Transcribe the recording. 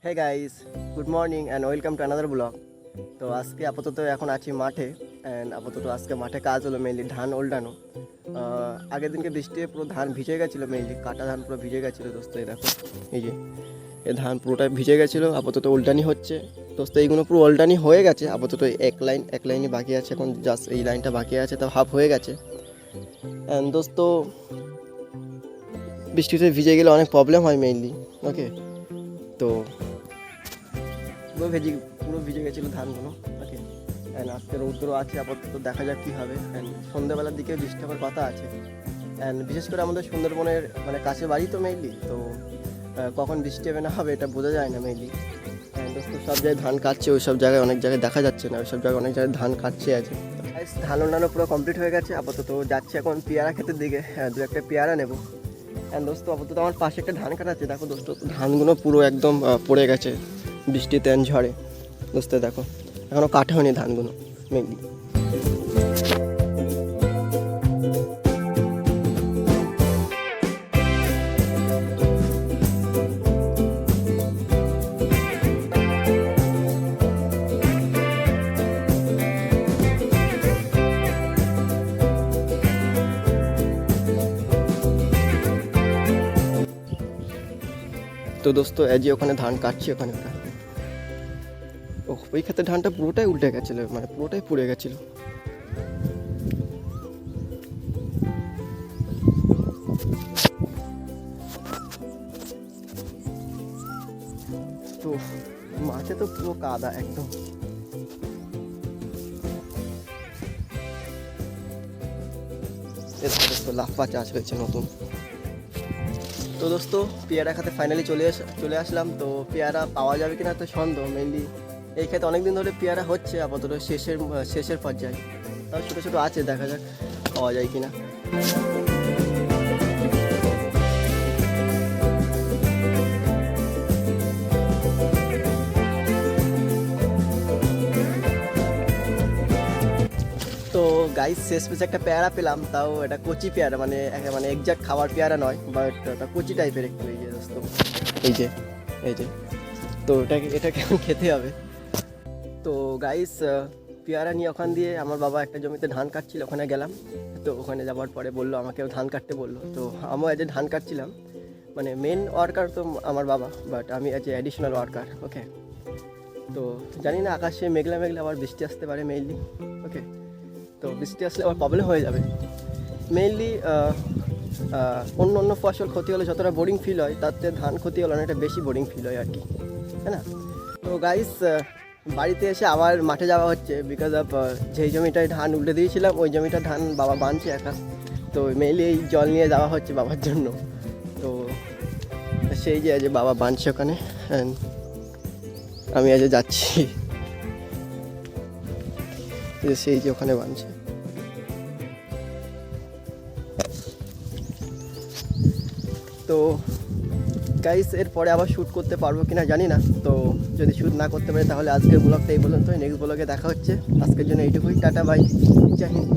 Hey guys, good morning and welcome to another blog. তো আজকে আপাতত এখন আছি মাঠে অ্যান্ড আপাতত আজকে মাঠে কাজ হলো মেনলি ধান ওল্টানো। আগের দিনকে বৃষ্টি পুরো ধান ভিজে গেছিলো, মেনলি কাটা ধান পুরো ভিজে গেছিলো। দোস্ত এই দেখো, এই যে এই ধান পুরোটাই ভিজে গেছিলো। আপাতত ওল্টানি হচ্ছে দোস্ত, এইগুলো পুরো ওল্টানি হয়ে গেছে। আপাতত এক লাইনই বাকি আছে, এখন জাস্ট এই লাইনটা বাকি আছে, তো হাফ হয়ে গেছে। অ্যান্ড দোস্ত বৃষ্টিতে ভিজে গেলে অনেক প্রবলেম হয় মেইনলি, ওকে। তো পুরো ভিজে গেছিলো ধানগুলো, ওকে। অ্যান্ড আজকে রৌদ্র আছে, আপাতত দেখা যাক কী হবে। অ্যান্ড সন্ধ্যেবেলার দিকে বৃষ্টি হওয়ার কথা আছে। অ্যান্ড বিশেষ করে আমাদের সুন্দরবনের মানে কাছে বাড়ি তো মেইনলি, তো কখন বৃষ্টি হবে না হবে এটা বোঝা যায় না মেইনলি। অ্যান্ড দোস্ত সব জায়গায় ধান কাটছে, ওই সব জায়গায় অনেক জায়গায় দেখা যাচ্ছে না, ওই সব জায়গায় অনেক জায়গায় ধান কাটছে আছে। ধান অন্যান্য পুরো কমপ্লিট হয়ে গেছে, আপাতত যাচ্ছে এখন পেয়ারা ক্ষেতের দিকে, দু একটা পেয়ারা নেবো। অ্যান্ড দোস্ত আপাতত আমার পাশে একটা ধান কাটাচ্ছে, দেখো দোস্ত ধানগুলো পুরো একদম পড়ে গেছে বৃষ্টিতে ঝড়ে। দোস্ত দেখো এখনও কাটা হয়নি ধানগুলো মেনলি। তো দোস্ত যে ওখানে ধান কাটছি, ওখানে ওরা ওই ক্ষেত্রে ধানটা পুরোটাই উল্টে গেছিলো, মানে পুরোটাই পুড়ে গেছিলো। তো মাঠে তো পুরো কাদা একদম। দোস্ত লাফা চাষ হয়েছে নতুন। তো দোস্ত পেয়ারা খাতে ফাইনালি চলে আসলাম। তো পেয়ারা পাওয়া যাবে কিনা তো সন্দেহ মেনলি। এই ক্ষেত্রে অনেকদিন ধরে পেয়ারা হচ্ছে, আপাতত শেষের পর্যায়ে। তাও ছোটো ছোটো আছে, দেখা যাক পাওয়া যায় কিনা। তো গাইস শেষ পেছে একটা পেয়ারা পেলাম, তাও এটা কচি পেয়ারা, মানে এক্সাক্ট খাবার পেয়ারা নয়, বাট এটা কচি টাইপের একটু। এই যে দোস্ত এই যে এই যে তো এটাকে খেতে হবে। তো গাইস পেয়ারা নিয়ে ওখান দিয়ে আমার বাবা একটা জমিতে ধান কাটছিল, ওখানে গেলাম। তো ওখানে যাওয়ার পরে বললো আমাকেও ধান কাটতে বললো। তো আমিও এজ এ ধান কাটছিলাম, মানে মেন ওয়ার্কার তো আমার বাবা, বাট আমি এজ এ অ্যাডিশনাল ওয়ার্কার, ওকে। তো জানি না আকাশে মেঘলা মেঘলা আবার বৃষ্টি আসতে পারে মেইনলি, ওকে। তো বৃষ্টি আসলে আবার প্রবলেম হয়ে যাবে মেইনলি। অন্য ফসল ক্ষতি হলে যতটা বোরিং ফিল হয়, তাতে ধান ক্ষতি হলে অনেকটা বেশি বোরিং ফিল হয় আর কি, তাই না? তো গাইস বাড়িতে এসে আবার মাঠে যাওয়া হচ্ছে, বিকজ অফ যেই জমিটায় ধান উল্টে দিয়েছিলাম ওই জমিটা ধান বাবা বাঁধছে একা। তো মেইনলি এই জল নিয়ে যাওয়া হচ্ছে বাবার জন্য। তো সেই যে বাবা বাঁধছে ওখানে, আমি আজ যাচ্ছি সেই যে ওখানে বাঁধছে। তো গাইস এরপরে আবার শ্যুট করতে পারবো কিনা জানি না। তো যদি শ্যুট না করতে পারি তাহলে আজকের ব্লগটা এই পর্যন্ত। নেক্সট ব্লগে দেখা হচ্ছে। আজকের জন্য এইটুকুই, টাটা বাই, জয় হিন্দ।